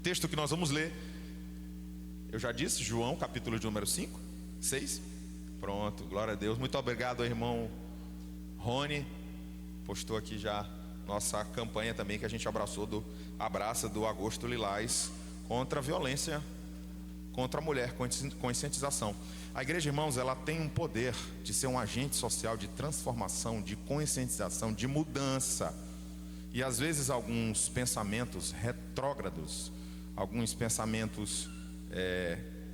texto que nós vamos ler, eu já disse, João, capítulo de número 5, 6. Pronto, glória a Deus. Muito obrigado ao irmão Rony. Postou aqui já nossa campanha também, que a gente abraça do Agosto Lilás contra a violência contra a mulher, conscientização. A igreja, irmãos, ela tem um poder de ser um agente social de transformação, de conscientização, de mudança. E às vezes alguns pensamentos retrógrados, alguns pensamentos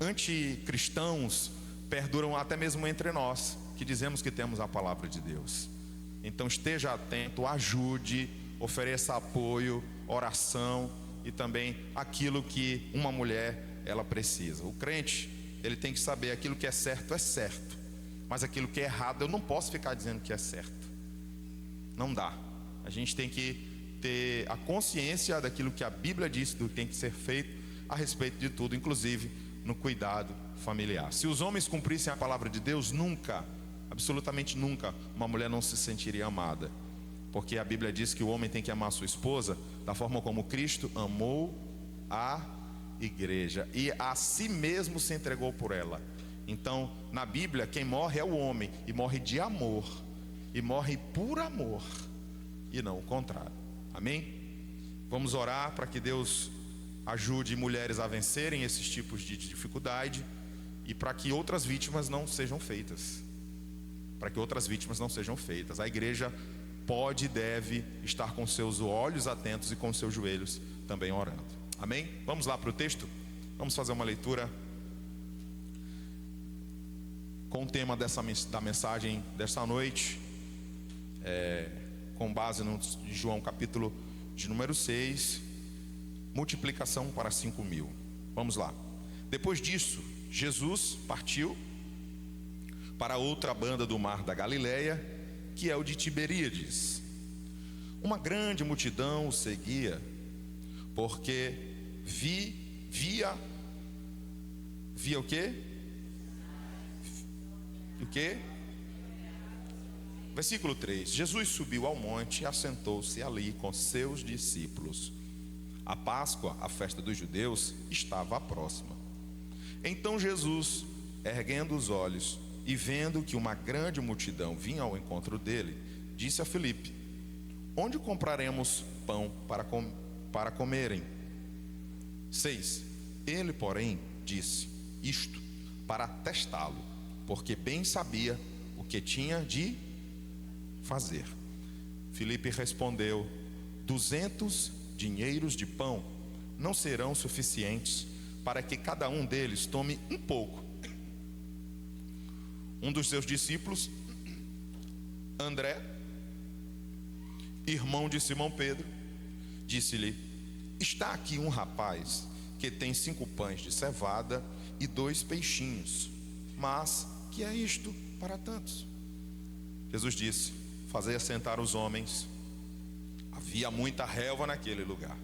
anticristãos perduram até mesmo entre nós, que dizemos que temos a palavra de Deus. Então esteja atento, ajude, ofereça apoio, oração e também aquilo que uma mulher ela precisa. O crente, ele tem que saber aquilo que é certo, mas aquilo que é errado eu não posso ficar dizendo que é certo. Não dá. A gente tem que ter a consciência daquilo que a Bíblia diz, do que tem que ser feito a respeito de tudo, inclusive no cuidado familiar. Se os homens cumprissem a palavra de Deus, nunca, absolutamente nunca, uma mulher não se sentiria amada, porque a Bíblia diz que o homem tem que amar a sua esposa da forma como Cristo amou a igreja e a si mesmo se entregou por ela. Então, na Bíblia, quem morre é o homem, e morre de amor, e morre por amor, e não o contrário. Amém? Vamos orar para que Deus ajude mulheres a vencerem esses tipos de dificuldade, e para que outras vítimas não sejam feitas. A igreja pode e deve estar com seus olhos atentos e com seus joelhos também orando. Amém? Vamos lá para o texto? Vamos fazer uma leitura com o tema da mensagem desta noite, com base no João capítulo de número 6, multiplicação para 5.000. Vamos lá. Depois disso, Jesus partiu para outra banda do mar da Galileia, que é o de Tiberíades. Uma grande multidão o seguia, porque via o quê? O quê? Versículo 3. Jesus subiu ao monte e assentou-se ali com seus discípulos. A Páscoa, a festa dos judeus, estava próxima. Então Jesus, erguendo os olhos e vendo que uma grande multidão vinha ao encontro dele, disse a Filipe: onde compraremos pão para comerem? 6. Ele, porém, disse isto para testá-lo, porque bem sabia o que tinha de fazer. Filipe respondeu: 200 dinheiros de pão não serão suficientes para que cada um deles tome um pouco. Um dos seus discípulos, André, irmão de Simão Pedro, disse-lhe: está aqui um rapaz que tem 5 pães de cevada e 2 peixinhos, mas que é isto para tantos? Jesus disse: fazei assentar os homens. Havia muita relva naquele lugar.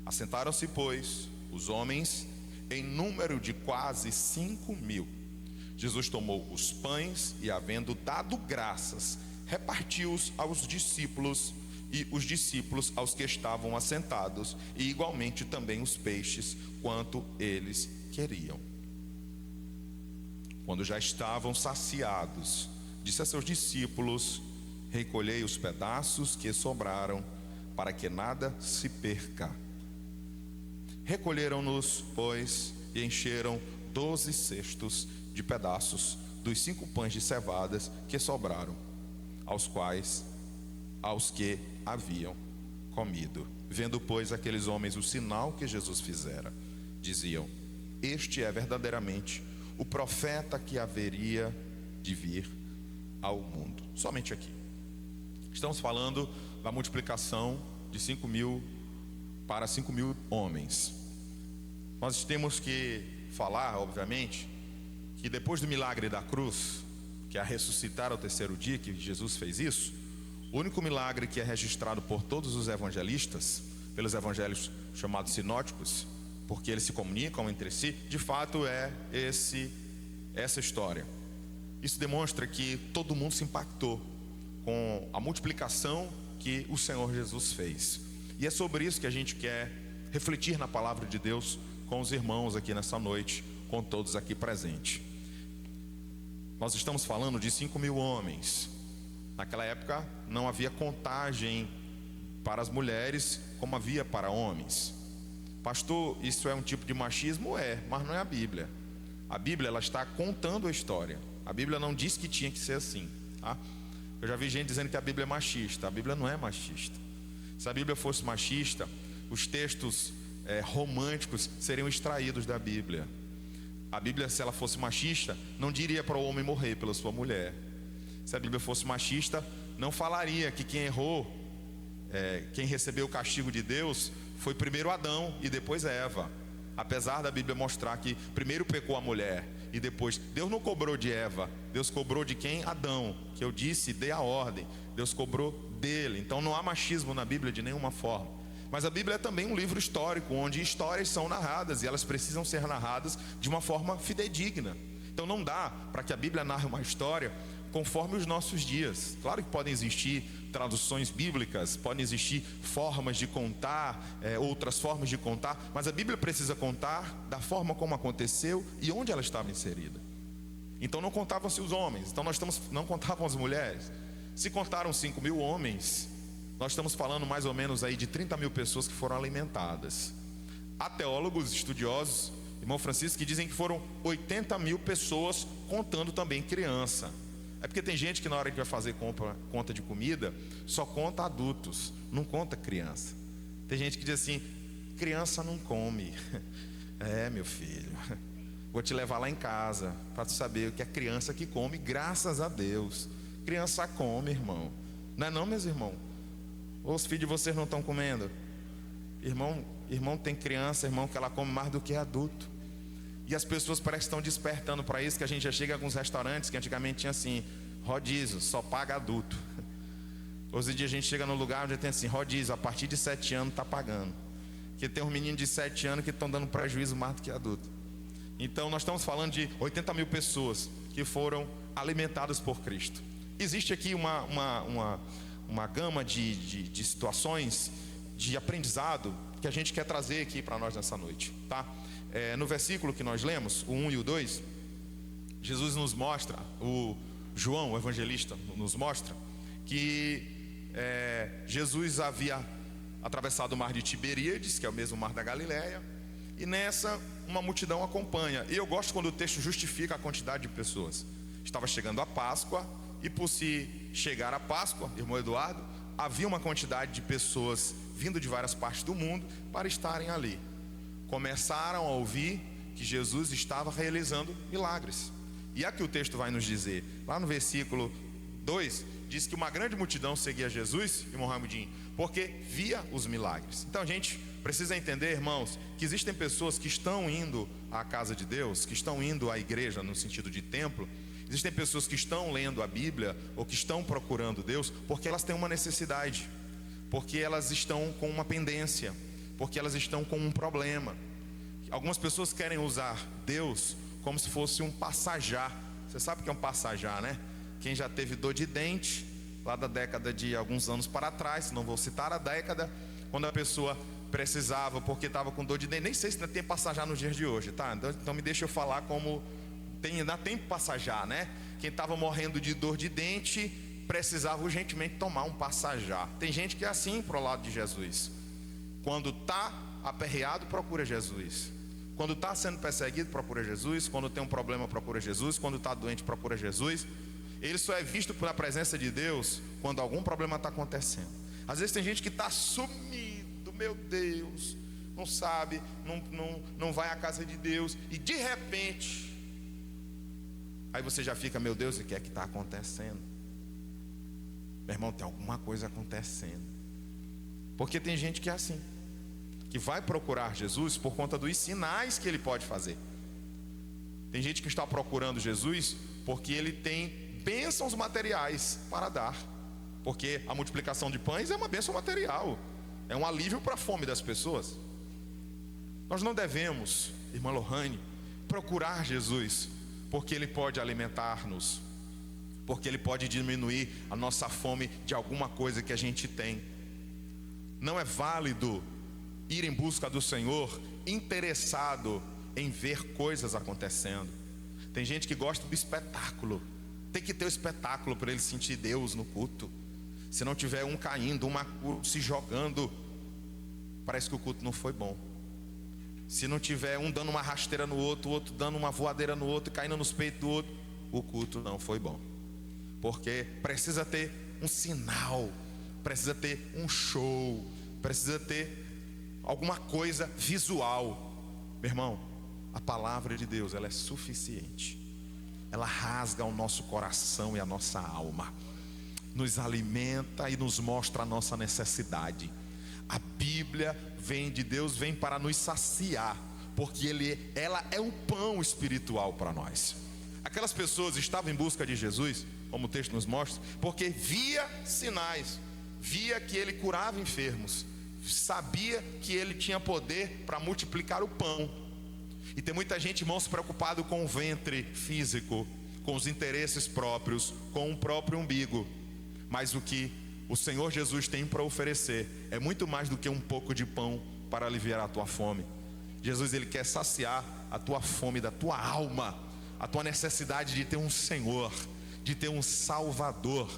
Assentaram-se, pois, os homens em número de quase 5.000. Jesus tomou os pães e, havendo dado graças, repartiu-os aos discípulos, e os discípulos aos que estavam assentados, e igualmente também os peixes, quanto eles queriam. Quando já estavam saciados, disse a seus discípulos: recolhei os pedaços que sobraram, para que nada se perca. Recolheram-nos, pois, e encheram 12 cestos de pedaços dos 5 pães de cevadas que sobraram, aos que haviam comido. Vendo, pois, aqueles homens o sinal que Jesus fizera, diziam: este é verdadeiramente o profeta que haveria de vir ao mundo. Somente aqui estamos falando da multiplicação de 5.000 para 5.000 homens. Nós temos que falar, obviamente, que depois do milagre da cruz, que é ressuscitar ao terceiro dia, que Jesus fez isso, o único milagre que é registrado por todos os evangelistas, pelos evangelhos chamados sinóticos, porque eles se comunicam entre si, de fato é essa história. Isso demonstra que todo mundo se impactou com a multiplicação que o Senhor Jesus fez. E é sobre isso que a gente quer refletir na palavra de Deus com os irmãos aqui nessa noite, com todos aqui presentes. Nós estamos falando de 5.000 homens. Naquela época não havia contagem para as mulheres como havia para homens. Pastor, isso é um tipo de machismo? Mas não é a Bíblia. A Bíblia, ela está contando a história. A Bíblia não diz que tinha que ser assim, tá? Eu já vi gente dizendo que a Bíblia é machista. A Bíblia não é machista. Se a Bíblia fosse machista, os textos românticos seriam extraídos da Bíblia. A Bíblia, se ela fosse machista, não diria para o homem morrer pela sua mulher. Se a Bíblia fosse machista, não falaria que quem errou, quem recebeu o castigo de Deus, foi primeiro Adão e depois Eva. Apesar da Bíblia mostrar que primeiro pecou a mulher e depois, Deus não cobrou de Eva, Deus cobrou de quem? Adão, que eu disse, dei a ordem, Deus cobrou dele. Então não há machismo na Bíblia de nenhuma forma. Mas a Bíblia é também um livro histórico, onde histórias são narradas e elas precisam ser narradas de uma forma fidedigna. Então não dá para que a Bíblia narre uma história conforme os nossos dias. Claro que podem existir traduções bíblicas, podem existir formas de contar, outras formas de contar, mas a Bíblia precisa contar da forma como aconteceu e onde ela estava inserida. Então não contavam-se os homens, então não contavam as mulheres. Se contaram 5.000 homens, nós estamos falando mais ou menos aí de 30.000 pessoas que foram alimentadas. Há teólogos, estudiosos, irmão Francisco, que dizem que foram 80.000 pessoas, contando também criança. É porque tem gente que na hora que vai fazer conta de comida, só conta adultos, não conta criança. Tem gente que diz assim, criança não come. Meu filho, vou te levar lá em casa para tu saber o que é criança que come, graças a Deus. Criança come, irmão. Não é não, meus irmãos? Os filhos de vocês não estão comendo? Irmão tem criança, irmão, que ela come mais do que adulto. E as pessoas parecem que estão despertando para isso, que a gente já chega a alguns restaurantes que antigamente tinha assim, rodízio, só paga adulto. Hoje em dia a gente chega no lugar onde tem assim, rodízio, a partir de 7 anos está pagando. Porque tem uns meninos de 7 anos que estão dando prejuízo mais do que adulto. Então nós estamos falando de 80.000 pessoas que foram alimentadas por Cristo. Existe aqui uma gama de situações de aprendizado que a gente quer trazer aqui para nós nessa noite, tá? No versículo que nós lemos, o 1 e o 2, Jesus nos mostra, o João, o evangelista, nos mostra que Jesus havia atravessado o mar de Tiberíades, que é o mesmo mar da Galileia, e nessa uma multidão acompanha. E eu gosto quando o texto justifica a quantidade de pessoas. Estava chegando a Páscoa, e por se chegar a Páscoa, irmão Eduardo, havia uma quantidade de pessoas vindo de várias partes do mundo para estarem ali. Começaram a ouvir que Jesus estava realizando milagres. E aqui o texto vai nos dizer, lá no versículo 2, diz que uma grande multidão seguia Jesus, irmão Raimundinho, porque via os milagres. Então a gente precisa entender, irmãos, que existem pessoas que estão indo à casa de Deus, que estão indo à igreja no sentido de templo. Existem pessoas que estão lendo a Bíblia ou que estão procurando Deus porque elas têm uma necessidade, porque elas estão com uma pendência, porque elas estão com um problema. Algumas pessoas querem usar Deus como se fosse um passajar. Você sabe o que é um passajar, né? Quem já teve dor de dente, lá da década de alguns anos para trás, não vou citar a década, quando a pessoa precisava, porque estava com dor de dente, nem sei se ainda tem passajar nos dias de hoje, tá? Então me deixa eu falar como ainda tem passajar, né? Quem estava morrendo de dor de dente, precisava urgentemente tomar um passajar. Tem gente que é assim pro lado de Jesus. Quando está aperreado, procura Jesus. Quando está sendo perseguido, procura Jesus. Quando tem um problema, procura Jesus. Quando está doente, procura Jesus. Ele só é visto pela presença de Deus quando algum problema está acontecendo. Às vezes tem gente que está sumido, meu Deus, não sabe, não vai à casa de Deus, e de repente, aí você já fica, meu Deus, o que é que está acontecendo? Meu irmão, tem alguma coisa acontecendo. Porque tem gente que é assim, que vai procurar Jesus por conta dos sinais que ele pode fazer. Tem gente que está procurando Jesus porque ele tem bênçãos materiais para dar. Porque a multiplicação de pães é uma bênção material, é um alívio para a fome das pessoas. Nós não devemos, irmã Lohane, procurar Jesus porque ele pode alimentar-nos, porque ele pode diminuir a nossa fome de alguma coisa que a gente tem. Não é válido ir em busca do Senhor interessado em ver coisas acontecendo. Tem gente que gosta do espetáculo. Tem que ter o espetáculo para ele sentir Deus no culto. Se não tiver um caindo, uma se jogando, parece que o culto não foi bom. Se não tiver um dando uma rasteira no outro, o outro dando uma voadeira no outro e caindo nos peitos do outro, o culto não foi bom. Porque precisa ter um sinal, precisa ter um show, precisa ter alguma coisa visual. Meu irmão, a palavra de Deus, ela é suficiente. Ela rasga o nosso coração e a nossa alma, nos alimenta e nos mostra a nossa necessidade. A Bíblia vem de Deus, vem para nos saciar, porque ela é um pão espiritual para nós. Aquelas pessoas estavam em busca de Jesus, como o texto nos mostra, porque via sinais, via que ele curava enfermos, sabia que ele tinha poder para multiplicar o pão. E tem muita gente, irmãos, preocupado com o ventre físico, com os interesses próprios, com o próprio umbigo. Mas o que o Senhor Jesus tem para oferecer é muito mais do que um pouco de pão para aliviar a tua fome. Jesus, ele quer saciar a tua fome da tua alma, a tua necessidade de ter um Senhor, de ter um Salvador.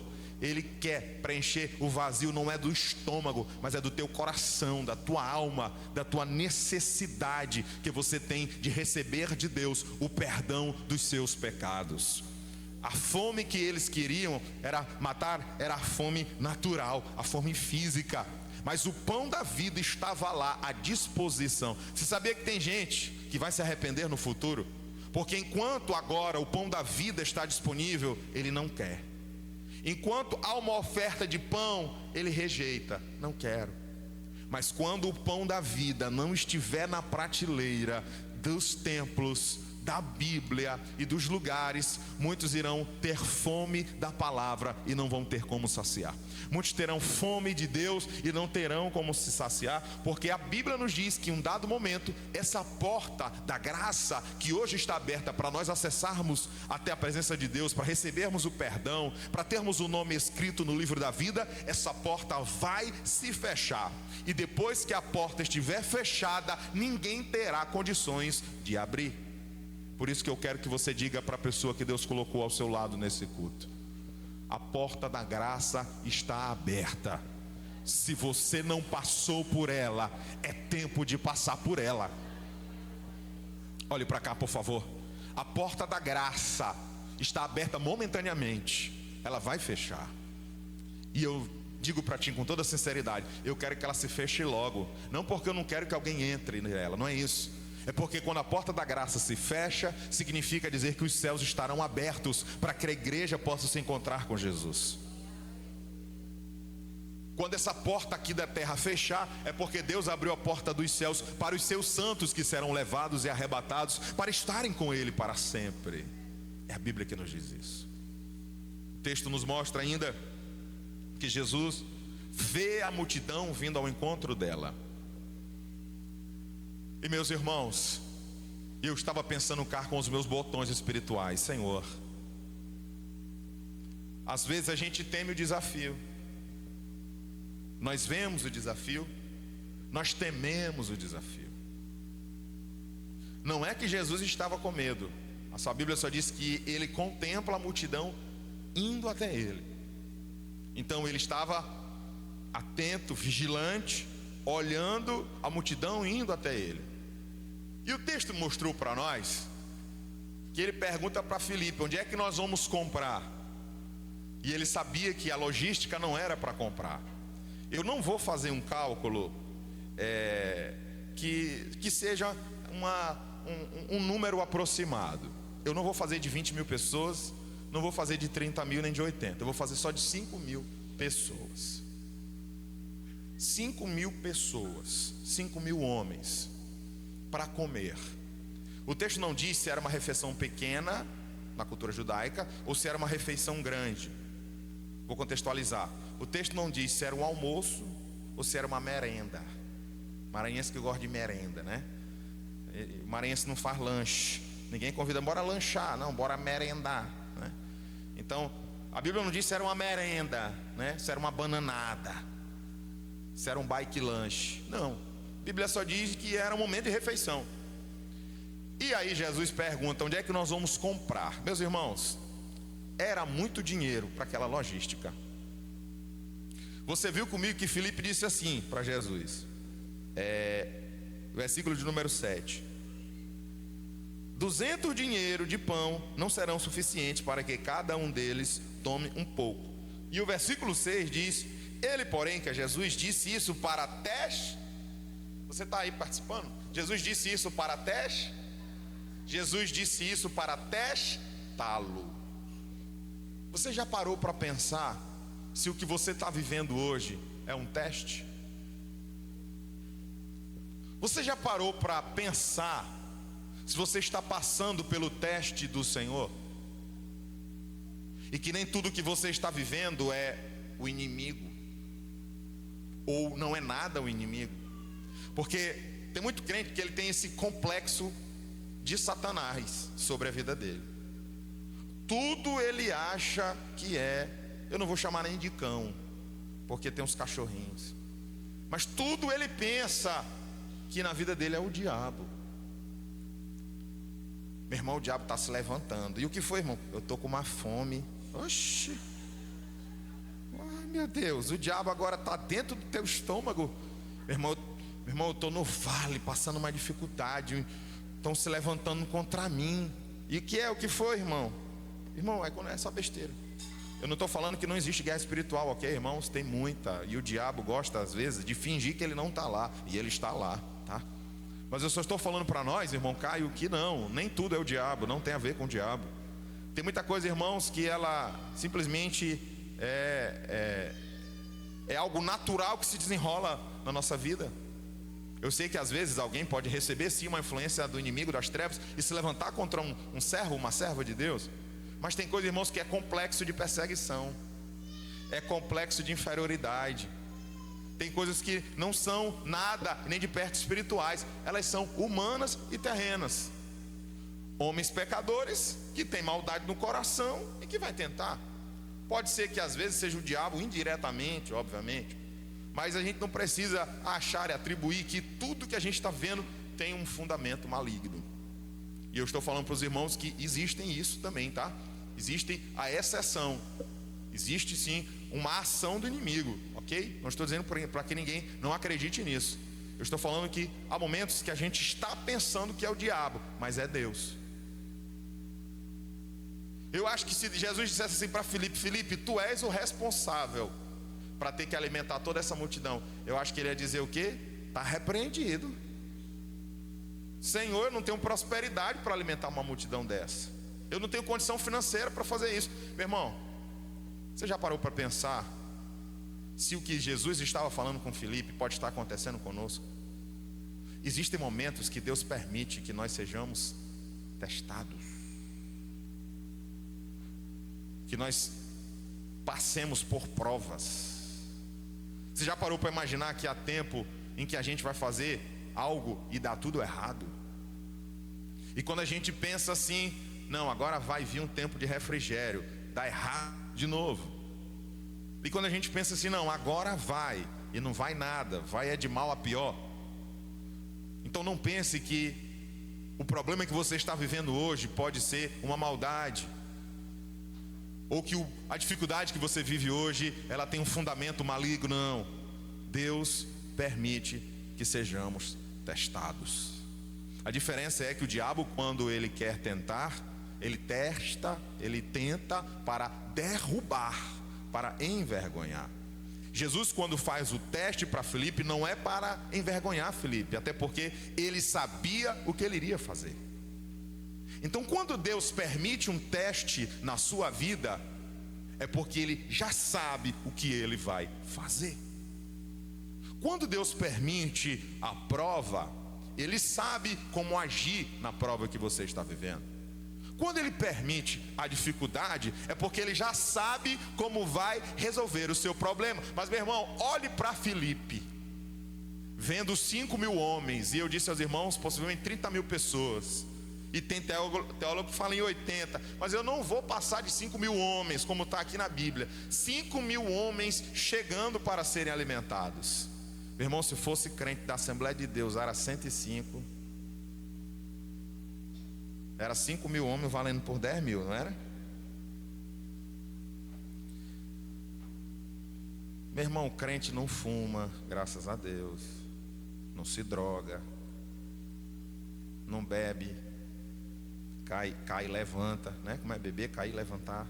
Ele quer preencher o vazio, não é do estômago, mas é do teu coração, da tua alma, da tua necessidade que você tem de receber de Deus o perdão dos seus pecados. A fome que eles queriam era matar, era a fome natural, a fome física. Mas o pão da vida estava lá à disposição. Você sabia que tem gente que vai se arrepender no futuro? Porque enquanto agora o pão da vida está disponível, ele não quer. Enquanto há uma oferta de pão, ele rejeita, não quero. Mas quando o pão da vida não estiver na prateleira dos templos, da Bíblia e dos lugares, muitos irão ter fome da palavra e não vão ter como saciar. Muitos terão fome de Deus e não terão como se saciar, porque a Bíblia nos diz que em um dado momento, essa porta da graça que hoje está aberta para nós acessarmos até a presença de Deus, para recebermos o perdão, para termos o nome escrito no livro da vida, essa porta vai se fechar. E depois que a porta estiver fechada, ninguém terá condições de abrir. Por isso que eu quero que você diga para a pessoa que Deus colocou ao seu lado nesse culto: a porta da graça está aberta. Se você não passou por ela, é tempo de passar por ela. Olhe para cá, por favor. A porta da graça está aberta momentaneamente, ela vai fechar. E eu digo para ti com toda sinceridade, eu quero que ela se feche logo. Não porque eu não quero que alguém entre nela, não é isso. É porque quando a porta da graça se fecha, significa dizer que os céus estarão abertos para que a igreja possa se encontrar com Jesus. Quando essa porta aqui da terra fechar, é porque Deus abriu a porta dos céus para os seus santos que serão levados e arrebatados para estarem com Ele para sempre. É a Bíblia que nos diz isso. O texto nos mostra ainda que Jesus vê a multidão vindo ao encontro dela. E meus irmãos, eu estava pensando cá com os meus botões espirituais. Senhor, às vezes a gente teme o desafio. Nós vemos o desafio, nós tememos o desafio. Não é que Jesus estava com medo. A sua Bíblia só diz que ele contempla a multidão indo até ele. Então ele estava atento, vigilante, olhando a multidão indo até ele. E o texto mostrou para nós que ele pergunta para Filipe: onde é que nós vamos comprar? E ele sabia que a logística não era para comprar. Eu não vou fazer um cálculo que seja um número aproximado. Eu não vou fazer de 20 mil pessoas, não vou fazer de 30 mil nem de 80. Eu vou fazer só de 5 mil pessoas. 5 mil pessoas, 5 mil homens para comer. O texto não diz se era uma refeição pequena na cultura judaica ou se era uma refeição grande. Vou contextualizar. O texto não diz se era um almoço ou se era uma merenda. Maranhense que gosta de merenda, né? Maranhense não faz lanche. Ninguém convida, bora lanchar, não, bora merendar, né? Então, a Bíblia não diz se era uma merenda, né? Se era uma bananada, se era um bike lanche. Não. A Bíblia só diz que era um momento de refeição. E aí Jesus pergunta: onde é que nós vamos comprar? Meus irmãos, era muito dinheiro para aquela logística. Você viu comigo que Filipe disse assim para Jesus, versículo de número 7: 200 dinheiro de pão não serão suficientes para que cada um deles tome um pouco. E o versículo 6 diz: ele, porém, que Jesus disse isso para teste. Você está aí participando? Jesus disse isso para teste. Jesus disse isso para testá-lo. Você já parou para pensar se o que você está vivendo hoje é um teste? Você já parou para pensar se você está passando pelo teste do Senhor? E que nem tudo que você está vivendo é o inimigo, ou não é nada o inimigo. Porque tem muito crente que ele tem esse complexo de Satanás sobre a vida dele. Tudo ele acha que é, eu não vou chamar nem de cão, porque tem uns cachorrinhos, mas tudo ele pensa que na vida dele é o diabo. Meu irmão, o diabo está se levantando. E o que foi, irmão? Eu estou com uma fome. Oxi, ai meu Deus, o diabo agora está dentro do teu estômago. Meu irmão, eu estou no vale, passando uma dificuldade, estão se levantando contra mim. E o que foi, irmão? Irmão, é só besteira. Eu não estou falando que não existe guerra espiritual, ok, irmãos? Tem muita. E o diabo gosta às vezes de fingir que ele não está lá, e ele está lá, tá? Mas eu só estou falando para nós, irmão Caio, que não, nem tudo é o diabo, não tem a ver com o diabo. Tem muita coisa, irmãos, que ela simplesmente é algo natural que se desenrola na nossa vida. Eu sei que às vezes alguém pode receber sim uma influência do inimigo das trevas e se levantar contra um servo, uma serva de Deus. Mas tem coisa, irmãos, que é complexo de perseguição, é complexo de inferioridade. Tem coisas que não são nada nem de perto espirituais, elas são humanas e terrenas. Homens pecadores que têm maldade no coração e que vai tentar. Pode ser que às vezes seja o diabo indiretamente, obviamente, mas a gente não precisa achar e atribuir que tudo que a gente está vendo tem um fundamento maligno. E eu estou falando para os irmãos que existem isso também, tá? Existe a exceção. Existe sim uma ação do inimigo, ok? Não estou dizendo para que ninguém não acredite nisso. Eu estou falando que há momentos que a gente está pensando que é o diabo, mas é Deus. Eu acho que se Jesus dissesse assim para Filipe: Filipe, tu és o responsável para ter que alimentar toda essa multidão, eu acho que ele ia dizer o quê? Está repreendido. Senhor, eu não tenho prosperidade para alimentar uma multidão dessa. Eu não tenho condição financeira para fazer isso. Meu irmão, você já parou para pensar se o que Jesus estava falando com Filipe pode estar acontecendo conosco? Existem momentos que Deus permite que nós sejamos testados, que nós passemos por provas. Você já parou para imaginar que há tempo em que a gente vai fazer algo e dá tudo errado? E quando a gente pensa assim, não, agora vai vir um tempo de refrigério, dá errado de novo. E quando a gente pensa assim, não, agora vai, e não vai nada, vai de mal a pior. Então não pense que o problema que você está vivendo hoje pode ser uma maldade, ou que a dificuldade que você vive hoje, ela tem um fundamento maligno. Não, Deus permite que sejamos testados. A diferença é que o diabo, quando ele quer tentar, ele testa, ele tenta para derrubar, para envergonhar. Jesus, quando faz o teste para Filipe, não é para envergonhar Filipe, até porque ele sabia o que ele iria fazer. Então, quando Deus permite um teste na sua vida, é porque Ele já sabe o que Ele vai fazer. Quando Deus permite a prova, Ele sabe como agir na prova que você está vivendo. Quando Ele permite a dificuldade, é porque Ele já sabe como vai resolver o seu problema. Mas, meu irmão, olhe para Filipe, vendo 5.000 homens, e eu disse aos irmãos, possivelmente 30.000 pessoas. E tem teólogo que fala em 80, mas eu não vou passar de 5.000 homens, como está aqui na Bíblia. 5.000 homens chegando para serem alimentados. Meu irmão, se fosse crente da Assembleia de Deus, era 105. Era 5 mil homens valendo por 10 mil, não era? Meu irmão, crente não fuma, graças a Deus. Não se droga. Não bebe. Cai e levanta, né? Como é beber, cair e levantar.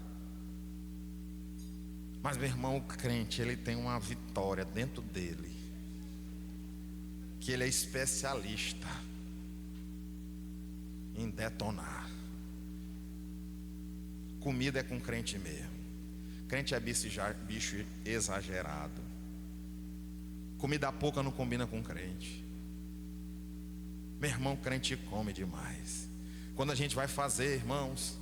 Mas meu irmão, o crente, ele tem uma vitória dentro dele, que ele é especialista em detonar. Comida é com crente mesmo. Crente é bicho exagerado. Comida pouca não combina com crente. Meu irmão, crente come demais. Quando a gente vai fazer, irmãos,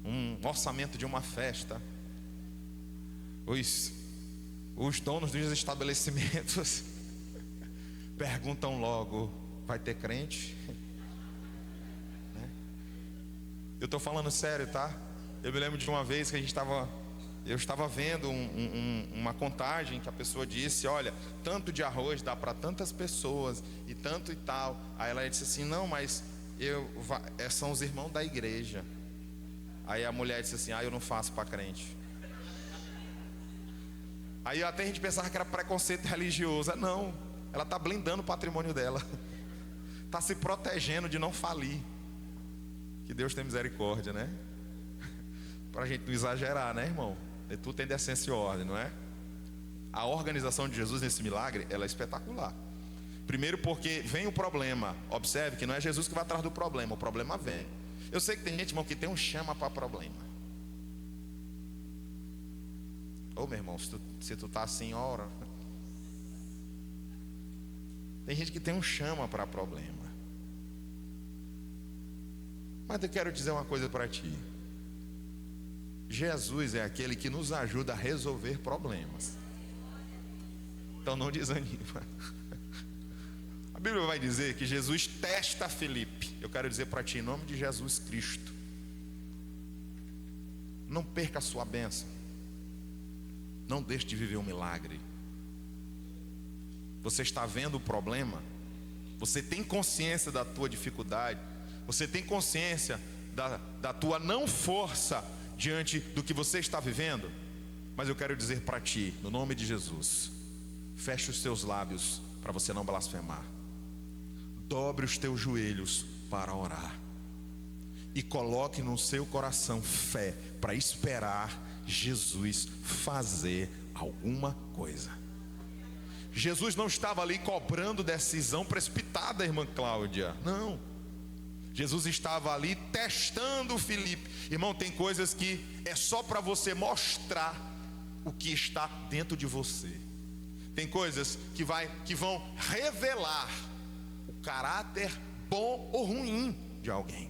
um orçamento de uma festa, os donos dos estabelecimentos perguntam logo: vai ter crente? Eu estou falando sério, tá? Eu me lembro de uma vez que eu estava vendo uma contagem que a pessoa disse: olha, tanto de arroz dá para tantas pessoas e tanto e tal. Aí ela disse assim: não, mas são os irmãos da igreja. Aí a mulher disse assim: eu não faço para crente. Aí até a gente pensava que era preconceito religioso. Não, ela está blindando o patrimônio dela, está se protegendo de não falir. Que Deus tenha misericórdia, né? Para a gente não exagerar, né, irmão? Tudo tem decência e ordem, não é? A organização de Jesus nesse milagre, ela é espetacular. Primeiro porque vem o problema. Observe que não é Jesus que vai atrás do problema, o problema vem. Eu sei que tem gente, irmão, que tem um chama para problema. Ô meu irmão, se tu tá assim, ora. Tem gente que tem um chama para problema. Mas eu quero dizer uma coisa para ti. Jesus é aquele que nos ajuda a resolver problemas. Então não desanima. A Bíblia vai dizer que Jesus testa Filipe. Eu quero dizer para ti, em nome de Jesus Cristo, não perca a sua bênção. Não deixe de viver um milagre. Você está vendo o problema? Você tem consciência da tua dificuldade? Você tem consciência da tua não força diante do que você está vivendo? Mas eu quero dizer para ti, no nome de Jesus, feche os teus lábios para você não blasfemar. Dobre os teus joelhos para orar. E coloque no seu coração fé para esperar Jesus fazer alguma coisa. Jesus não estava ali cobrando decisão precipitada, irmã Cláudia. Não. Jesus estava ali testando Filipe. Irmão, tem coisas que é só para você mostrar o que está dentro de você. Tem coisas que vão revelar o caráter bom ou ruim de alguém.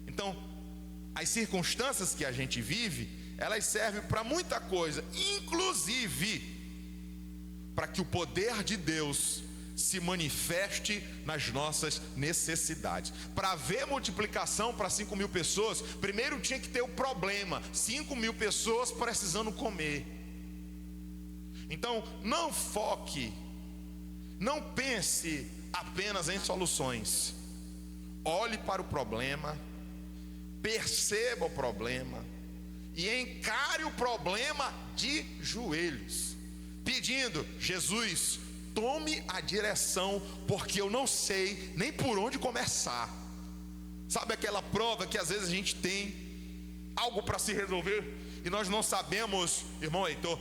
Então, as circunstâncias que a gente vive, elas servem para muita coisa, inclusive para que o poder de Deus se manifeste nas nossas necessidades. Para haver multiplicação para 5 mil pessoas, primeiro tinha que ter o problema: 5 mil pessoas precisando comer. Então não foque, não pense apenas em soluções. Olhe para o problema, perceba o problema e encare o problema de joelhos, pedindo: Jesus, tome a direção, porque eu não sei nem por onde começar. Sabe aquela prova que às vezes a gente tem algo para se resolver e nós não sabemos, irmão Heitor,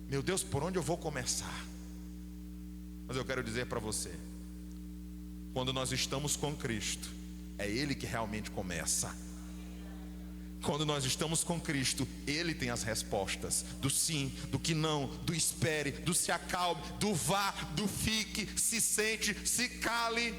meu Deus, por onde eu vou começar? Mas eu quero dizer para você, quando nós estamos com Cristo, é Ele que realmente começa. Quando nós estamos com Cristo, Ele tem as respostas do sim, do que não, do espere, do se acalme, do vá, do fique, se sente, se cale.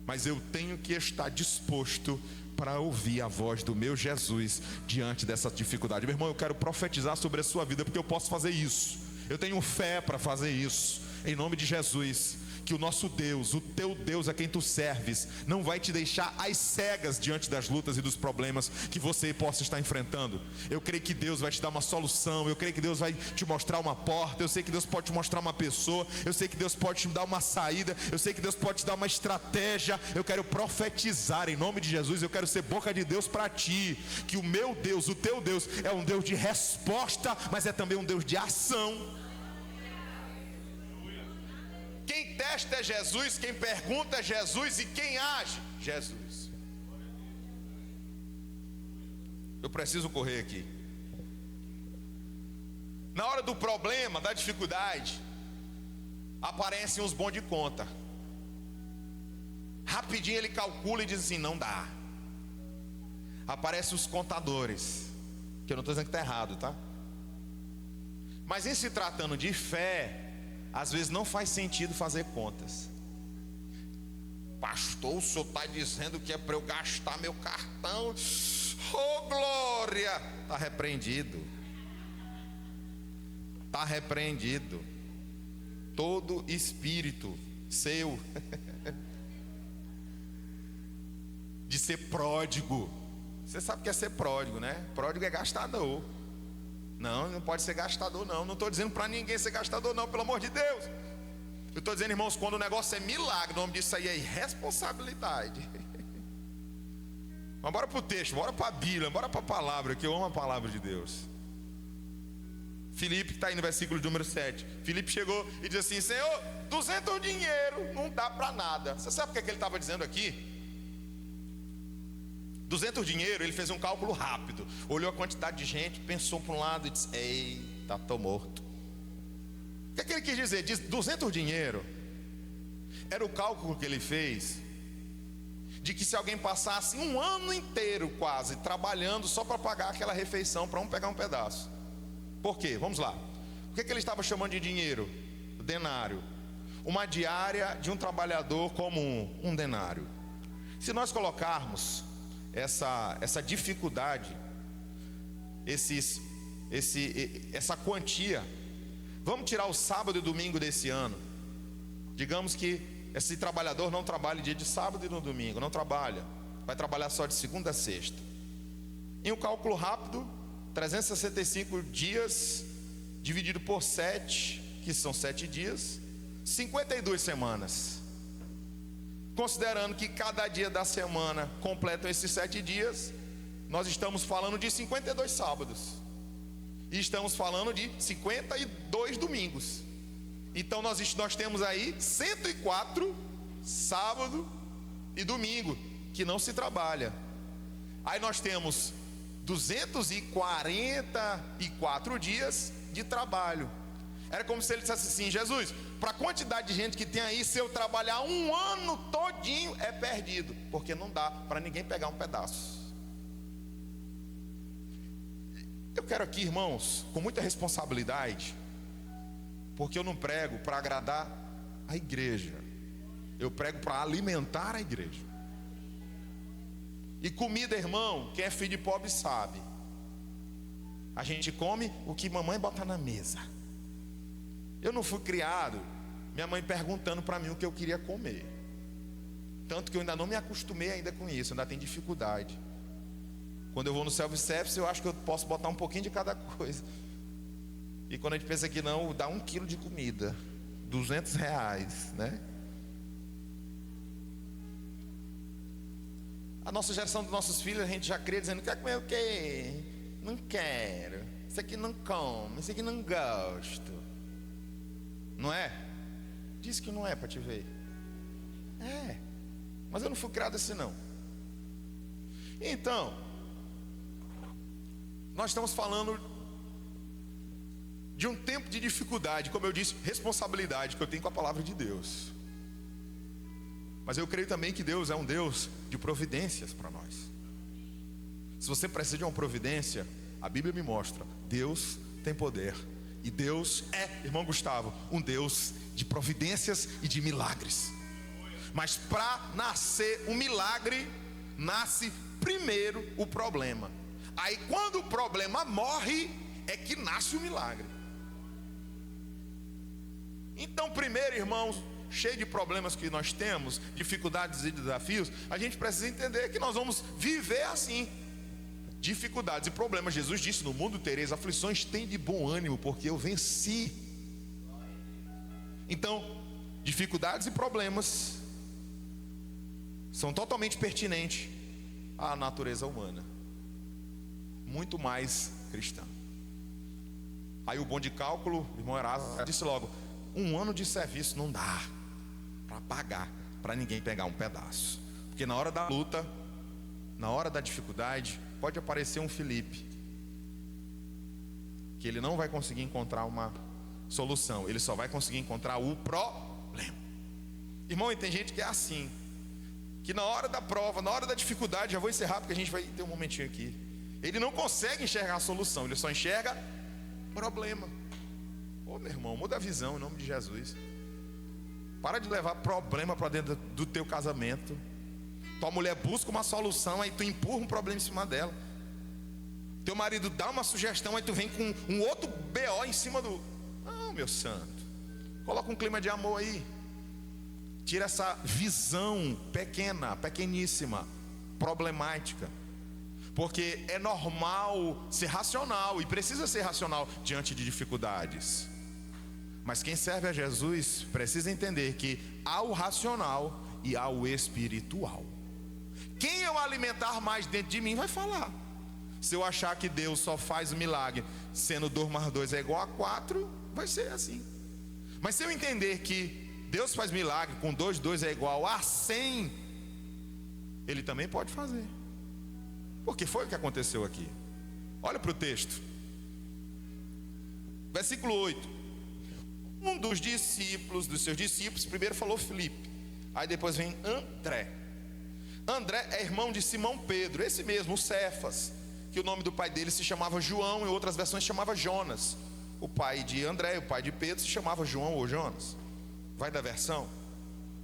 Mas eu tenho que estar disposto para ouvir a voz do meu Jesus diante dessa dificuldade. Meu irmão, eu quero profetizar sobre a sua vida, porque eu posso fazer isso. Eu tenho fé para fazer isso, em nome de Jesus. que o nosso Deus, o teu Deus a quem tu serves, não vai te deixar às cegas diante das lutas e dos problemas que você possa estar enfrentando. Eu creio que Deus vai te dar uma solução, eu creio que Deus vai te mostrar uma porta, eu sei que Deus pode te mostrar uma pessoa, eu sei que Deus pode te dar uma saída, eu sei que Deus pode te dar uma estratégia. Eu quero profetizar em nome de Jesus, eu quero ser boca de Deus para ti, que o meu Deus, o teu Deus, é um Deus de resposta, mas é também um Deus de ação. Quem testa é Jesus, quem pergunta é Jesus, e quem age, Jesus. Eu preciso correr aqui. Na hora do problema, da dificuldade, aparecem os bons de conta. Rapidinho ele calcula e diz assim: não dá. Aparecem os contadores, que eu não estou dizendo que está errado, tá? Mas em se tratando de fé, às vezes não faz sentido fazer contas. Pastor, o senhor está dizendo que é para eu gastar meu cartão? Oh glória! Está repreendido. Está repreendido. Todo espírito seu de ser pródigo. Você sabe o que é ser pródigo, né? Pródigo é gastador. Não pode ser gastador não. Não estou dizendo para ninguém ser gastador não, pelo amor de Deus. Eu estou dizendo, irmãos, quando o negócio é milagre, o nome disso aí é irresponsabilidade. Mas bora para o texto, bora para a Bíblia, bora para a palavra, que eu amo a palavra de Deus. Filipe, que está aí no versículo número 7. Filipe chegou e disse assim: Senhor, 200 dinheiro não dá para nada. Você sabe o que é que ele estava dizendo aqui? 200 dinheiro, ele fez um cálculo rápido. Olhou a quantidade de gente, pensou para um lado e disse: eita, estou morto. O que é que ele quis dizer? Diz 200 dinheiro. Era o cálculo que ele fez de que se alguém passasse um ano inteiro quase trabalhando só para pagar aquela refeição para um pegar um pedaço. Por quê? Vamos lá. O que é que ele estava chamando de dinheiro? Denário. Uma diária de um trabalhador comum, um denário. Se nós colocarmos essa dificuldade, essa quantia, vamos tirar o sábado e domingo desse ano. Digamos que esse trabalhador não trabalha dia de sábado e no domingo, não trabalha, vai trabalhar só de segunda a sexta. Em um cálculo rápido, 365 dias dividido por 7, que são 7 dias, 52 semanas. Considerando que cada dia da semana completam esses 7 dias, nós estamos falando de 52 sábados. E estamos falando de 52 domingos. Então nós temos aí 104 sábado e domingo que não se trabalha. Aí nós temos 244 dias de trabalho. Era como se ele dissesse assim: Jesus, para a quantidade de gente que tem aí, se eu trabalhar um ano todinho é perdido, porque não dá para ninguém pegar um pedaço. Eu quero aqui, irmãos, com muita responsabilidade, porque eu não prego para agradar a igreja, eu prego para alimentar a igreja. E comida, irmão, quem é filho de pobre sabe, a gente come o que mamãe bota na mesa. Eu não fui criado minha mãe perguntando para mim o que eu queria comer. Tanto que eu ainda não me acostumei ainda com isso, ainda tenho dificuldade. Quando eu vou no self-service, eu acho que eu posso botar um pouquinho de cada coisa. E quando a gente pensa que não, dá 1 quilo de comida, R$200, né? A nossa geração dos nossos filhos, a gente já cria dizendo: quer comer o quê? Não quero. Isso aqui não come, isso aqui não gosto. Não é? Diz que não é para te ver. É. Mas eu não fui criado assim não. Então, nós estamos falando de um tempo de dificuldade, como eu disse, responsabilidade que eu tenho com a palavra de Deus. Mas eu creio também que Deus é um Deus de providências para nós. Se você precisa de uma providência, a Bíblia me mostra: Deus tem poder. E Deus é, irmão Gustavo, um Deus de providências e de milagres. Mas para nascer um milagre, nasce primeiro o problema. Aí quando o problema morre, é que nasce o milagre. Então primeiro, irmãos, cheio de problemas que nós temos, dificuldades e desafios, a gente precisa entender que nós vamos viver assim. Dificuldades e problemas. Jesus disse: no mundo tereis aflições, tem de bom ânimo, porque eu venci. Então, dificuldades e problemas são totalmente pertinentes à natureza humana, muito mais cristã. Aí o bom de cálculo, o irmão Erasmo disse logo: 1 ano de serviço não dá para pagar, para ninguém pegar um pedaço. Porque na hora da luta, na hora da dificuldade, pode aparecer um Felipe, que ele não vai conseguir encontrar uma solução, ele só vai conseguir encontrar o problema. Irmão, e tem gente que é assim, que na hora da prova, na hora da dificuldade, já vou encerrar porque a gente vai ter um momentinho aqui, ele não consegue enxergar a solução, ele só enxerga problema. Ô meu irmão, muda a visão em nome de Jesus. Para de levar problema para dentro do teu casamento. Tua mulher busca uma solução, aí tu empurra um problema em cima dela. Teu marido dá uma sugestão, aí tu vem com um outro BO em cima do... Não, meu santo, coloca um clima de amor aí. Tira essa visão pequena, pequeníssima, problemática. Porque é normal ser racional, e precisa ser racional diante de dificuldades. Mas quem serve a Jesus precisa entender que há o racional e há o espiritual. Quem eu alimentar mais dentro de mim vai falar. Se eu achar que Deus só faz o milagre sendo 2 mais 2 é igual a 4, vai ser assim. Mas se eu entender que Deus faz milagre com 2, 2 é igual a 100, Ele também pode fazer. Porque foi o que aconteceu aqui. Olha para o texto. Versículo 8. Um dos seus discípulos, primeiro falou Filipe. Aí depois vem André. André é irmão de Simão Pedro, esse mesmo, o Cefas, que o nome do pai dele se chamava João, em outras versões se chamava Jonas. O pai de André, o pai de Pedro, se chamava João ou Jonas. Vai da versão.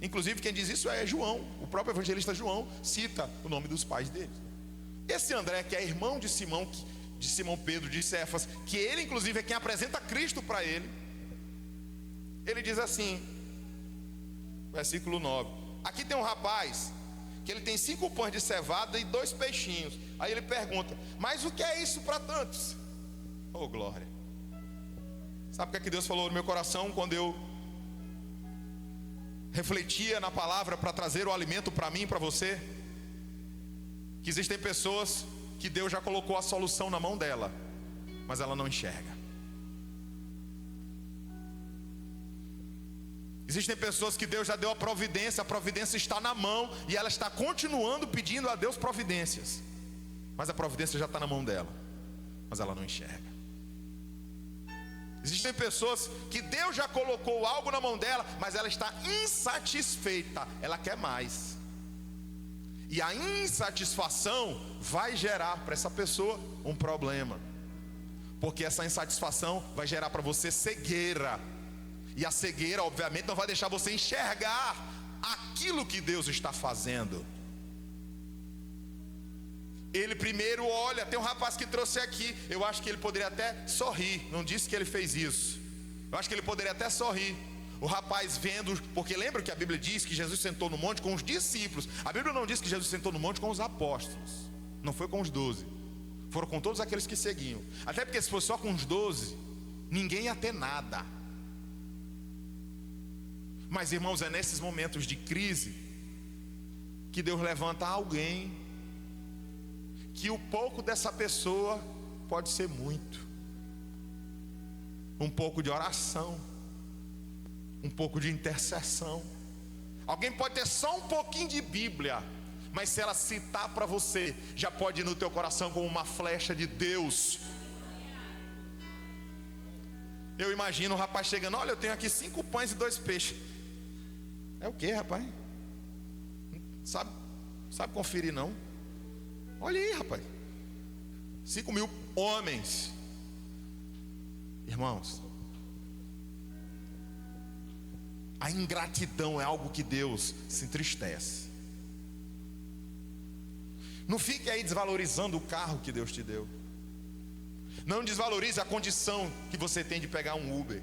Inclusive quem diz isso é João. O próprio evangelista João cita o nome dos pais dele. Esse André, que é irmão de Simão Pedro, de Cefas, que ele inclusive é quem apresenta Cristo para ele. Ele diz assim, versículo 9: aqui tem um rapaz que ele tem 5 pães de cevada e 2 peixinhos. Aí ele pergunta: mas o que é isso para tantos? Oh glória! Sabe o que Deus falou no meu coração quando eu refletia na palavra para trazer o alimento para mim e para você? Que existem pessoas que Deus já colocou a solução na mão dela, mas ela não enxerga. Existem pessoas que Deus já deu a providência está na mão, e ela está continuando pedindo a Deus providências, mas a providência já está na mão dela, mas ela não enxerga. Existem pessoas que Deus já colocou algo na mão dela, mas ela está insatisfeita, ela quer mais. E a insatisfação vai gerar para essa pessoa um problema, porque essa insatisfação vai gerar para você cegueira. E a cegueira, obviamente, não vai deixar você enxergar aquilo que Deus está fazendo. Ele primeiro olha, tem um rapaz que trouxe aqui, eu acho que ele poderia até sorrir, não disse que ele fez isso, eu acho que ele poderia até sorrir. O rapaz vendo, porque lembra que a Bíblia diz que Jesus sentou no monte com os discípulos. A Bíblia não diz que Jesus sentou no monte com os apóstolos, não foi com os 12, foram com todos aqueles que seguiam. Até porque se fosse só com os 12, ninguém ia ter nada. Mas irmãos, é nesses momentos de crise que Deus levanta alguém, que o pouco dessa pessoa pode ser muito. Um pouco de oração, um pouco de intercessão. Alguém pode ter só um pouquinho de Bíblia, mas se ela citar para você, já pode ir no teu coração como uma flecha de Deus. Eu imagino o rapaz chegando: olha, eu tenho aqui 5 pães e 2 peixes. É o que, rapaz? Sabe conferir não? Olha aí, rapaz, 5.000 homens. Irmãos, a ingratidão é algo que Deus se entristece. Não fique aí desvalorizando o carro que Deus te deu. Não desvalorize a condição que você tem de pegar um Uber.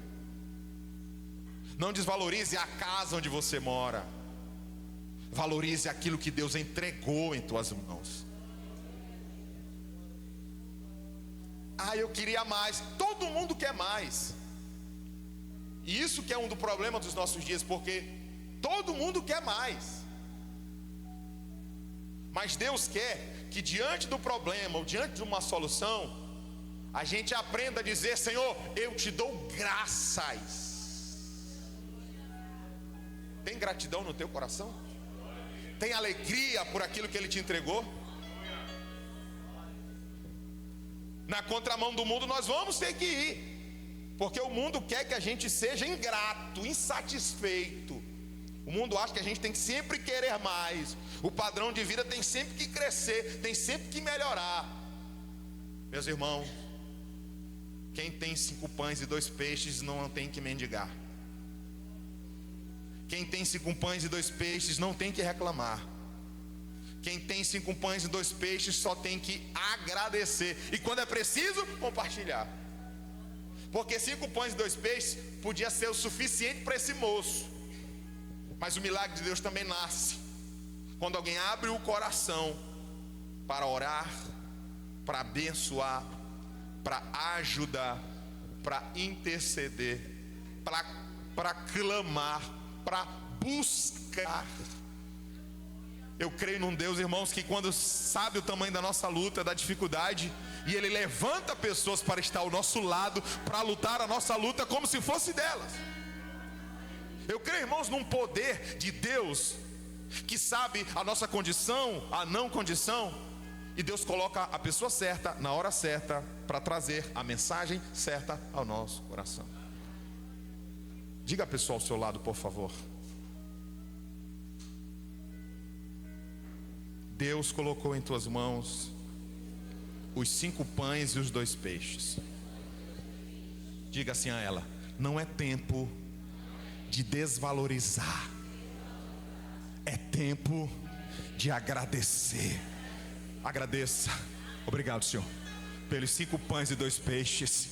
Não desvalorize a casa onde você mora. Valorize aquilo que Deus entregou em tuas mãos. Eu queria mais. Todo mundo quer mais. E isso que é um do problema dos nossos dias, porque todo mundo quer mais. Mas Deus quer que diante do problema, ou diante de uma solução, a gente aprenda a dizer: Senhor, eu te dou graças. Tem gratidão no teu coração? Tem alegria por aquilo que Ele te entregou? Na contramão do mundo nós vamos ter que ir, porque o mundo quer que a gente seja ingrato, insatisfeito. O mundo acha que a gente tem que sempre querer mais. O padrão de vida tem sempre que crescer, tem sempre que melhorar. Meus irmãos, quem tem 5 pães e 2 peixes não tem que mendigar. Quem tem 5 pães e 2 peixes não tem que reclamar. Quem tem 5 pães e 2 peixes só tem que agradecer. E quando é preciso, compartilhar. Porque 5 pães e 2 peixes podia ser o suficiente para esse moço. Mas o milagre de Deus também nasce quando alguém abre o coração para orar, para abençoar, para ajudar, para interceder, para clamar, para buscar. Eu creio num Deus, irmãos, que quando sabe o tamanho da nossa luta, da dificuldade, e Ele levanta pessoas para estar ao nosso lado, para lutar a nossa luta como se fosse delas. Eu creio, irmãos, num poder de Deus, que sabe a nossa condição, a não condição, e Deus coloca a pessoa certa, na hora certa, para trazer a mensagem certa ao nosso coração. Diga a pessoa ao seu lado, por favor: Deus colocou em tuas mãos os 5 pães e os 2 peixes. Diga assim a ela: não é tempo de desvalorizar, é tempo de agradecer. Agradeça. Obrigado, Senhor, pelos 5 pães e 2 peixes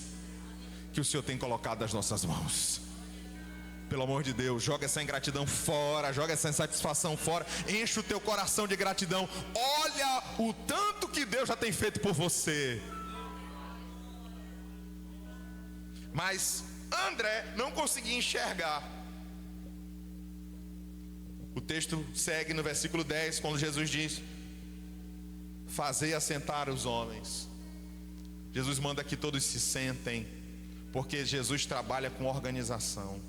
que o Senhor tem colocado nas nossas mãos. Pelo amor de Deus, joga essa ingratidão fora, joga essa insatisfação fora, enche o teu coração de gratidão. Olha o tanto que Deus já tem feito por você. Mas André não conseguia enxergar. O texto segue no versículo 10, quando Jesus diz: fazei assentar os homens. Jesus manda que todos se sentem, porque Jesus trabalha com organização.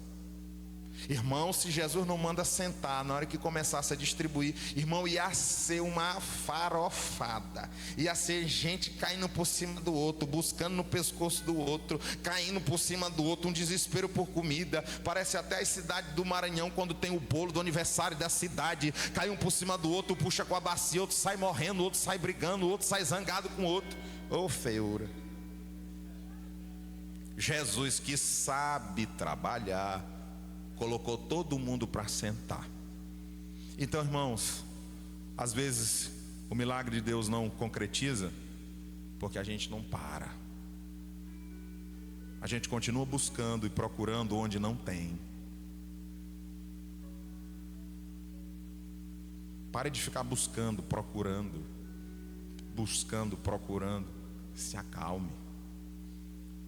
Irmão, se Jesus não manda sentar, na hora que começasse a distribuir, irmão, ia ser uma farofada. Ia ser gente caindo por cima do outro, buscando no pescoço do outro, caindo por cima do outro, um desespero por comida. Parece até a cidade do Maranhão, quando tem o bolo do aniversário da cidade. Cai um por cima do outro, puxa com a bacia, outro sai morrendo, outro sai brigando, outro sai zangado com o outro. Ô feiura. Jesus, que sabe trabalhar, colocou todo mundo para sentar. Então, irmãos, às vezes o milagre de Deus não concretiza porque a gente não para. A gente continua buscando e procurando onde não tem. Pare de ficar buscando, procurando. Se acalme,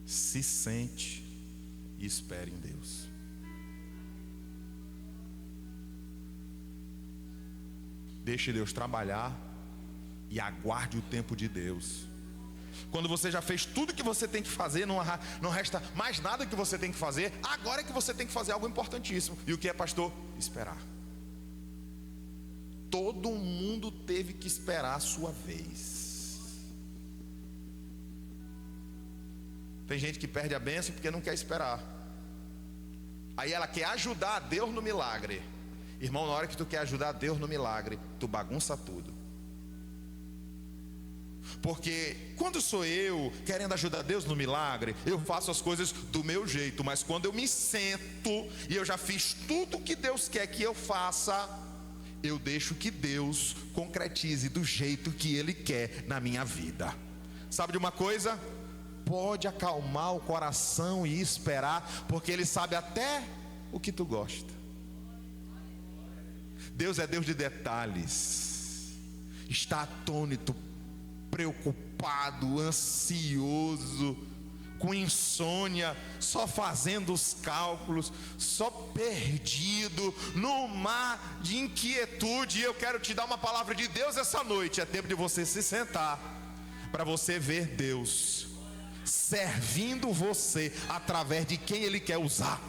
se sente e espere em Deus. Deixe Deus trabalhar e aguarde o tempo de Deus. Quando você já fez tudo que você tem que fazer, não resta mais nada que você tem que fazer. Agora é que você tem que fazer algo importantíssimo. E o que é, pastor? Esperar. Todo mundo teve que esperar a sua vez. Tem gente que perde a bênção porque não quer esperar. Aí ela quer ajudar a Deus no milagre. Irmão, na hora que tu quer ajudar Deus no milagre, tu bagunça tudo. Porque quando sou eu querendo ajudar Deus no milagre, eu faço as coisas do meu jeito. Mas quando eu me sento e eu já fiz tudo que Deus quer que eu faça, eu deixo que Deus concretize do jeito que Ele quer na minha vida. Sabe de uma coisa? Pode acalmar o coração e esperar, porque Ele sabe até o que tu gosta. Deus é Deus de detalhes. Está atônito, preocupado, ansioso, com insônia, só fazendo os cálculos, só perdido no mar de inquietude. E eu quero te dar uma palavra de Deus essa noite. É tempo de você se sentar para você ver Deus servindo você através de quem Ele quer usar.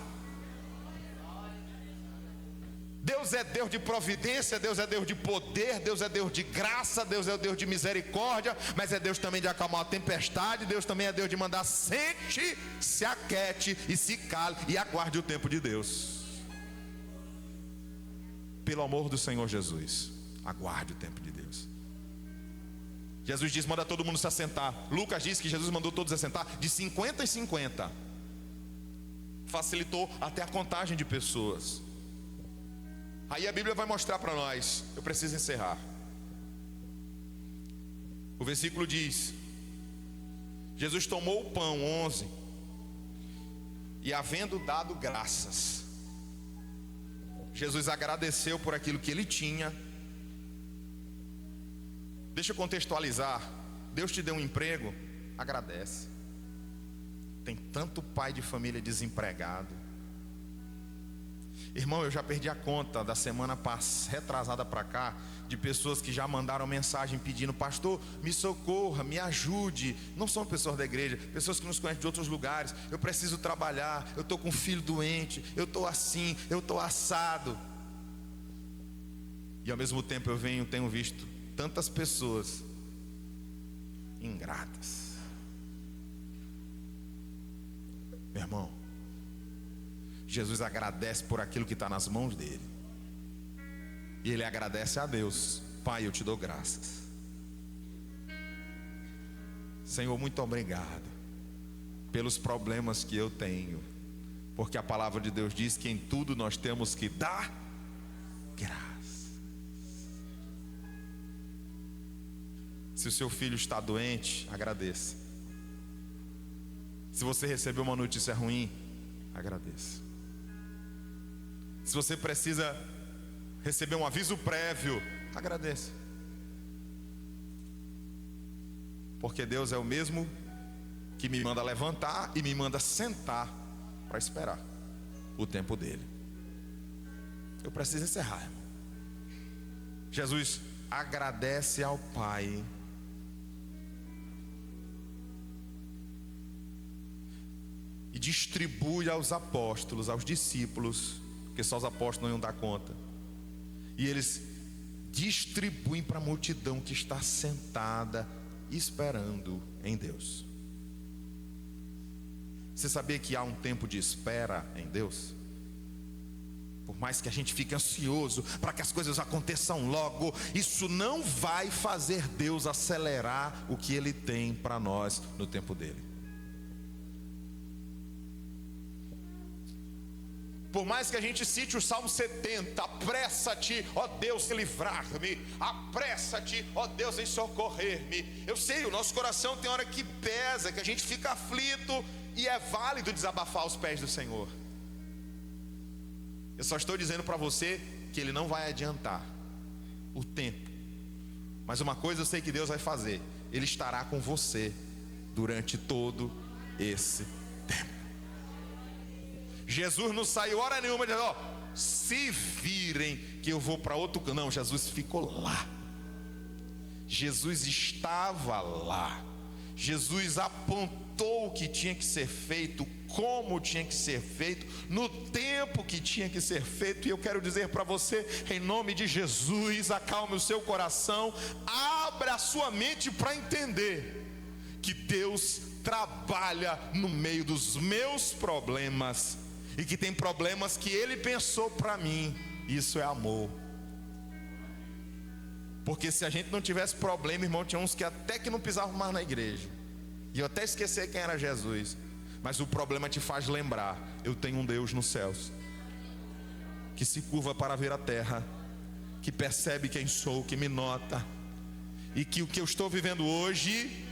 Deus é Deus de providência, Deus é Deus de poder, Deus é Deus de graça, Deus é Deus de misericórdia, mas é Deus também de acalmar a tempestade. Deus também é Deus de mandar sente, se aquete e se cale e aguarde o tempo de Deus. Pelo amor do Senhor Jesus, aguarde o tempo de Deus. Jesus diz: manda todo mundo se assentar. Lucas diz que Jesus mandou todos assentar de 50 em 50. Facilitou até a contagem de pessoas. Aí a Bíblia vai mostrar para nós. Eu preciso encerrar. O versículo diz: Jesus tomou o pão, 11, e havendo dado graças, Jesus agradeceu por aquilo que ele tinha. Deixa eu contextualizar. Deus te deu um emprego, agradece. Tem tanto pai de família desempregado. Irmão, eu já perdi a conta da semana retrasada para cá, de pessoas que já mandaram mensagem pedindo: pastor, me socorra, me ajude. Não são pessoas da igreja, pessoas que nos conhecem de outros lugares. Eu preciso trabalhar, eu estou com um filho doente, eu estou assim, eu estou assado. E ao mesmo tempo eu tenho visto tantas pessoas ingratas. Meu irmão, Jesus agradece por aquilo que está nas mãos dele. E ele agradece a Deus: Pai, eu te dou graças. Senhor, muito obrigado pelos problemas que eu tenho, porque a palavra de Deus diz que em tudo nós temos que dar graça. Se o seu filho está doente, agradeça. Se você recebeu uma notícia ruim, agradeça. Se você precisa receber um aviso prévio, agradeça. Porque Deus é o mesmo que me manda levantar e me manda sentar para esperar o tempo dele. Eu preciso encerrar, irmão. Jesus agradece ao Pai. E distribui aos apóstolos, aos discípulos, porque só os apóstolos não iam dar conta. E eles distribuem para a multidão que está sentada esperando em Deus. Você sabia que há um tempo de espera em Deus? Por mais que a gente fique ansioso para que as coisas aconteçam logo, isso não vai fazer Deus acelerar o que Ele tem para nós no tempo dele. Por mais que a gente cite o Salmo 70, apressa-te, ó Deus, em livrar-me, apressa-te, ó Deus, em socorrer-me. Eu sei, o nosso coração tem hora que pesa, que a gente fica aflito, e é válido desabafar aos pés do Senhor. Eu só estou dizendo para você que Ele não vai adiantar o tempo. Mas uma coisa eu sei que Deus vai fazer: Ele estará com você durante todo esse tempo. Jesus não saiu hora nenhuma dizendo: ó, se virem que eu vou para outro canto. Não, Jesus ficou lá. Jesus estava lá. Jesus apontou o que tinha que ser feito, como tinha que ser feito, no tempo que tinha que ser feito. E eu quero dizer para você, em nome de Jesus, acalme o seu coração, abra a sua mente para entender que Deus trabalha no meio dos meus problemas, e que tem problemas que Ele pensou para mim. Isso é amor. Porque se a gente não tivesse problema, irmão, tinha uns que até que não pisavam mais na igreja, e eu até esqueci quem era Jesus. Mas o problema te faz lembrar: eu tenho um Deus nos céus, que se curva para ver a terra, que percebe quem sou, que me nota, e que o que eu estou vivendo hoje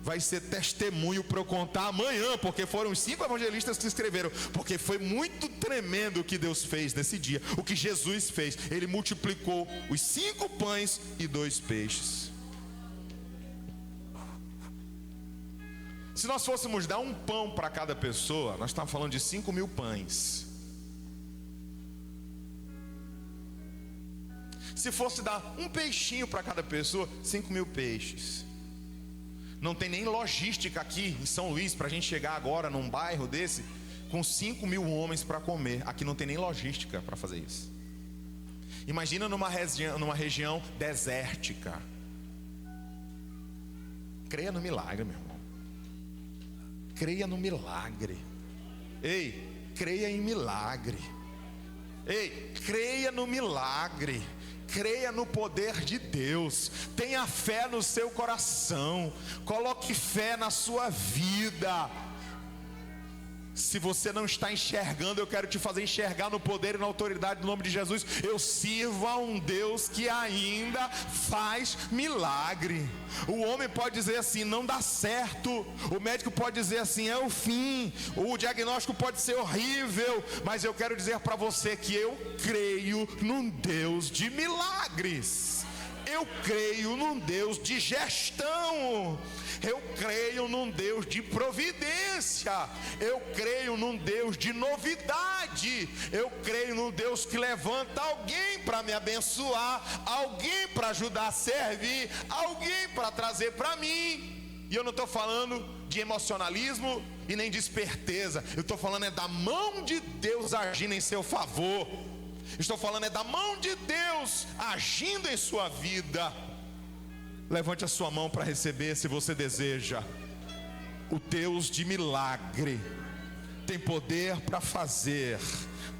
vai ser testemunho para eu contar amanhã, porque foram os 5 evangelistas que escreveram, porque foi muito tremendo o que Deus fez nesse dia, o que Jesus fez. Ele multiplicou os 5 pães e 2 peixes. Se nós fôssemos dar um pão para cada pessoa, nós estamos falando de 5.000 pães. Se fosse dar um peixinho para cada pessoa, 5.000 peixes. Não tem nem logística aqui em São Luís para a gente chegar agora num bairro desse com 5.000 homens para comer. Aqui não tem nem logística para fazer isso. Imagina numa região desértica. Creia no milagre, meu irmão. Creia no milagre. Ei, creia em milagre. Ei, creia no milagre. Creia no poder de Deus. Tenha fé no seu coração. Coloque fé na sua vida. Se você não está enxergando, eu quero te fazer enxergar no poder e na autoridade do nome de Jesus. Eu sirvo a um Deus que ainda faz milagre. O homem pode dizer assim, não dá certo. O médico pode dizer assim, é o fim. O diagnóstico pode ser horrível. Mas eu quero dizer para você que eu creio num Deus de milagres. Eu creio num Deus de gestão. Eu creio num Deus de providência. Eu creio num Deus de novidade. Eu creio num Deus que levanta alguém para me abençoar, alguém para ajudar a servir, alguém para trazer para mim. E eu não estou falando de emocionalismo e nem de esperteza. Eu estou falando da mão de Deus agindo em seu favor. Estou falando da mão de Deus agindo em sua vida. Levante a sua mão para receber, se você deseja. O Deus de milagre tem poder para fazer,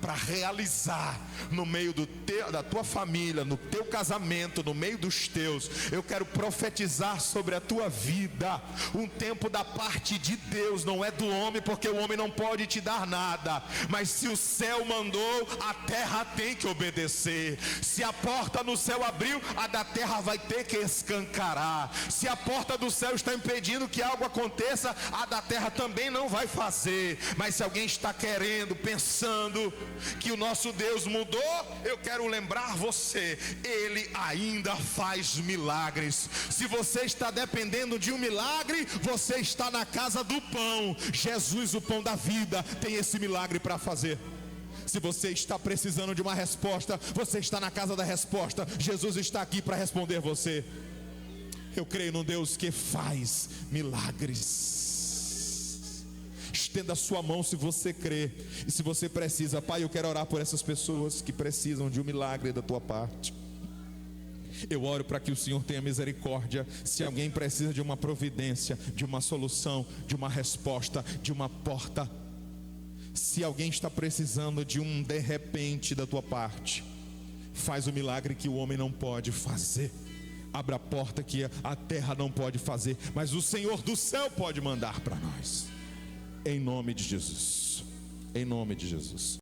para realizar no meio da tua família, no teu casamento, no meio dos teus. Eu quero profetizar sobre a tua vida um tempo da parte de Deus, não é do homem, porque o homem não pode te dar nada. Mas se o céu mandou, a terra tem que obedecer. Se a porta no céu abriu, a da terra vai ter que escancarar. Se a porta do céu está impedindo que algo aconteça, a da terra também não vai fazer. Mas se alguém está querendo, pensando que o nosso Deus mudou, eu quero lembrar você, Ele ainda faz milagres. Se você está dependendo de um milagre, você está na casa do pão. Jesus, o pão da vida, tem esse milagre para fazer. Se você está precisando de uma resposta, você está na casa da resposta. Jesus está aqui para responder você. Eu creio num Deus que faz milagres. Estenda a sua mão se você crê. E se você precisa, Pai, eu quero orar por essas pessoas que precisam de um milagre da tua parte. Eu oro para que o Senhor tenha misericórdia. Se alguém precisa de uma providência, de uma solução, de uma resposta, de uma porta, se alguém está precisando de um de repente da tua parte, faz o milagre que o homem não pode fazer. Abra a porta que a terra não pode fazer, mas o Senhor do céu pode mandar para nós. Em nome de Jesus. Em nome de Jesus.